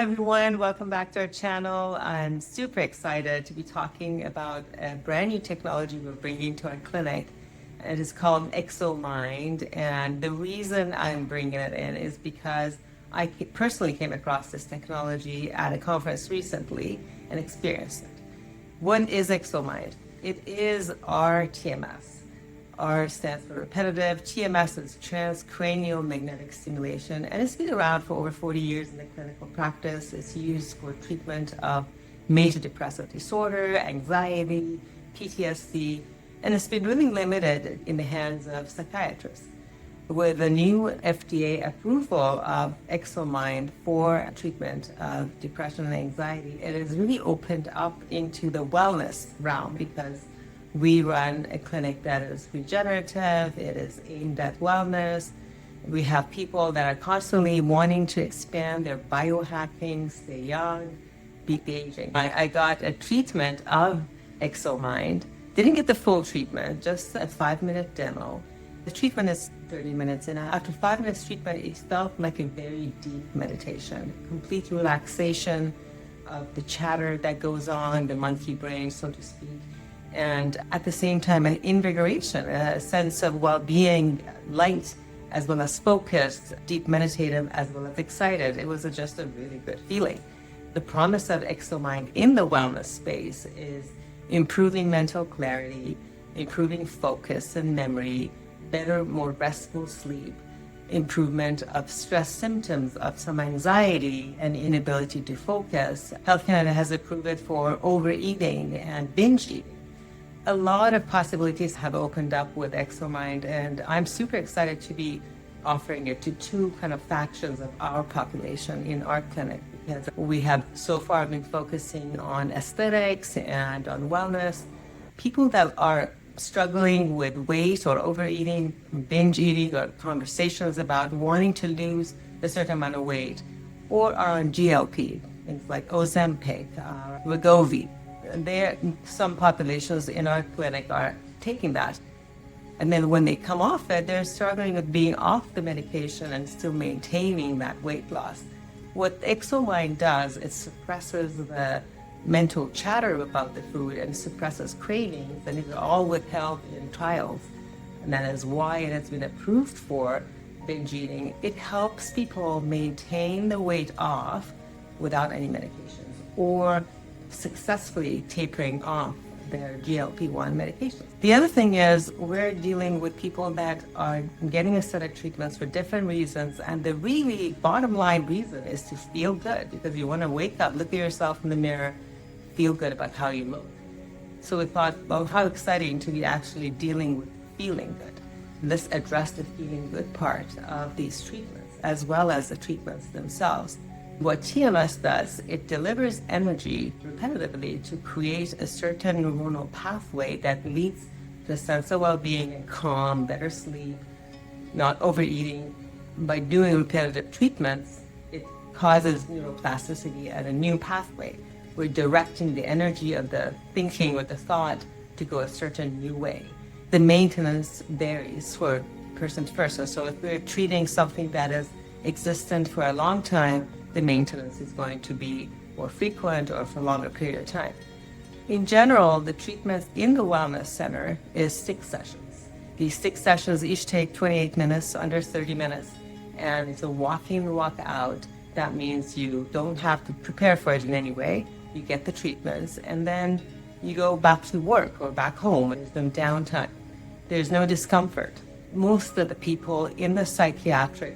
everyone, welcome back to our channel. I'm super excited to be talking about a brand new technology we're bringing to our clinic. It is called ExoMind, and the reason I'm bringing it in is because I personally came across this technology at a conference recently and experienced it. What is ExoMind? It is rTMS. R stands for repetitive, TMS is transcranial magnetic stimulation, and it's been around for over 40 years in the clinical practice. It's used for treatment of major depressive disorder, anxiety, PTSD, and it's been really limited in the hands of psychiatrists. With the new FDA approval of ExoMind for treatment of depression and anxiety, it has really opened up into the wellness realm because we run a clinic that is regenerative, it is aimed at wellness. We have people that are constantly wanting to expand their biohacking, stay young, beat the aging. I got a treatment of ExoMind, didn't get the full treatment, just a 5-minute demo. The treatment is 30 minutes, and after 5 minutes treatment, it felt like a very deep meditation, complete relaxation of the chatter that goes on, the monkey brain, so to speak. And at the same time, an invigoration, a sense of well-being, light, as well as focused, deep meditative, as well as excited. It was just a really good feeling. The promise of ExoMind in the wellness space is improving mental clarity, improving focus and memory, better, more restful sleep, improvement of stress symptoms of some anxiety and inability to focus. Health Canada has approved it for overeating and binge eating. A lot of possibilities have opened up with ExoMind, and I'm super excited to be offering it to two kind of factions of our population in our clinic, because we have so far been focusing on aesthetics and on wellness. People that are struggling with weight or overeating, binge eating, or conversations about wanting to lose a certain amount of weight, or are on GLP, things like Ozempic, Wegovy. Some populations in our clinic are taking that. And then when they come off it, they're struggling with being off the medication and still maintaining that weight loss. What ExoMind does, it suppresses the mental chatter about the food and suppresses cravings, and it's all withheld in trials. And that is why it has been approved for binge eating. It helps people maintain the weight off without any medications, or successfully tapering off their GLP-1 medications. The other thing is we're dealing with people that are getting aesthetic treatments for different reasons, and the really bottom line reason is to feel good, because you want to wake up, look at yourself in the mirror, feel good about how you look. So we thought, well, how exciting to be actually dealing with feeling good. Let's address the feeling good part of these treatments, as well as the treatments themselves. What TMS does, it delivers energy repetitively to create a certain neuronal pathway that leads to a sense of well-being and calm, better sleep, not overeating. By doing repetitive treatments, it causes neuroplasticity at a new pathway. We're directing the energy of the thinking or the thought to go a certain new way. The maintenance varies for person to person. So if we're treating something that is existent for a long time, the maintenance is going to be more frequent or for a longer period of time. In general, the treatment in the wellness center is 6 sessions. These 6 sessions each take 28 minutes, under 30 minutes, and it's a walk in, walk out. That means you don't have to prepare for it in any way. You get the treatments, and then you go back to work or back home. There's no downtime. There's no discomfort. Most of the people in the psychiatric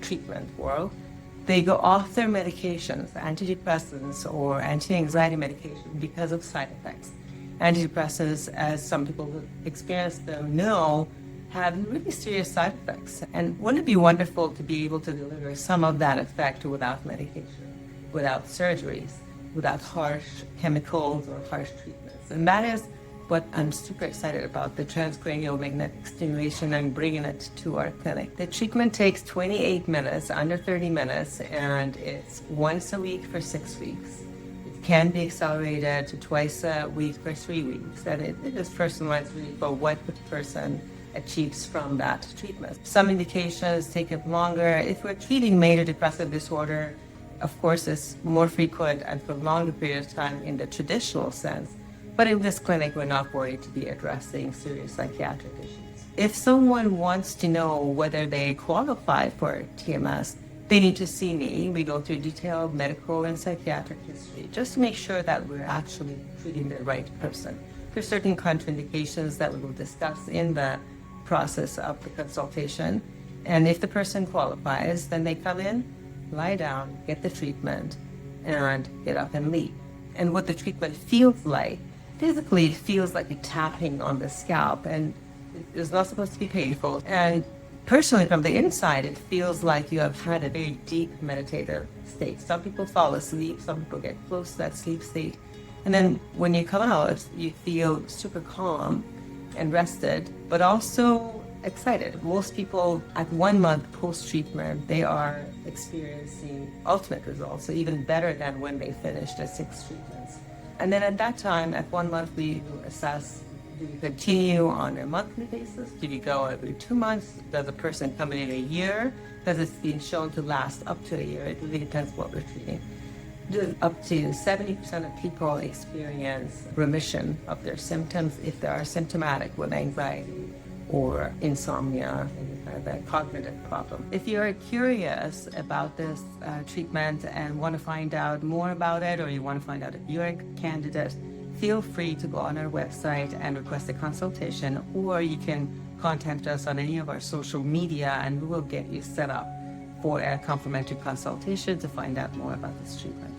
treatment world, they go off their medications, antidepressants or anti-anxiety medication, because of side effects. Antidepressants, as some people who experience them know, have really serious side effects. And wouldn't it be wonderful to be able to deliver some of that effect without medication, without surgeries, without harsh chemicals or harsh treatments? And that is what I'm super excited about, the transcranial magnetic stimulation and bringing it to our clinic. The treatment takes 28 minutes, under 30 minutes, and it's once a week for 6 weeks. It can be accelerated to twice a week for 3 weeks, and it is personalized really for what the person achieves from that treatment. Some indications take it longer. If we're treating major depressive disorder, Of course, it's more frequent and for longer periods of time in the traditional sense. But in this clinic, we're not worried to be addressing serious psychiatric issues. If someone wants to know whether they qualify for TMS, they need to see me. We go through detailed medical and psychiatric history just to make sure that we're actually treating the right person. There's certain contraindications that we will discuss in the process of the consultation. And if the person qualifies, then they come in, lie down, get the treatment, and get up and leave. And what the treatment feels like, physically it feels like a tapping on the scalp, and it's not supposed to be painful. And personally, from the inside, it feels like you have had a very deep meditative state. Some people fall asleep, some people get close to that sleep state. And then when you come out, you feel super calm and rested, but also excited. Most people at 1 month post-treatment, they are experiencing ultimate results, so even better than when they finished the 6 treatments. And then at that time, at 1 month, we assess, do you continue on a monthly basis? Do you go every 2 months? Does a person come in a year? Does it been shown to last up to a year? It really depends what we're treating. Up to 70% of people experience remission of their symptoms if they are symptomatic with anxiety or insomnia, any kind of a cognitive problem. If you're curious about this treatment and want to find out more about it, or you want to find out if you're a candidate, feel free to go on our website and request a consultation, or you can contact us on any of our social media and we will get you set up for a complimentary consultation to find out more about this treatment.